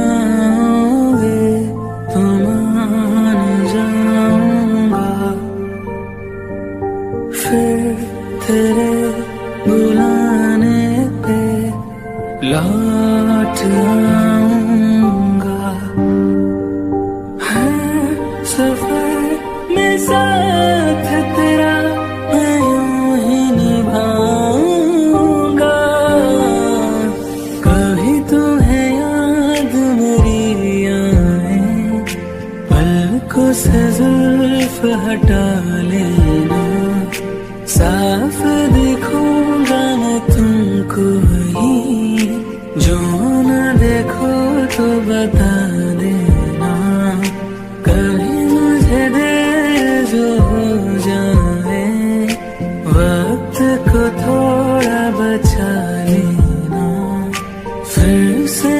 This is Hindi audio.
मनाओगे तो मान जाऊंगा, फिर तेरे बुलाने पे लौट आऊंगा। है सफर में साथ तेरा मैं यूं ही निभाऊंगा। कभी तुम्हें याद मेरी आए, पलकों से जुल्फ हटा लेना, साफ दिखूंगा मैं तुमको ही। जो न देखो तो बता देना, कभी मुझे देर जो हो जाए, वक्त को थोड़ा बचा लेना, फिर से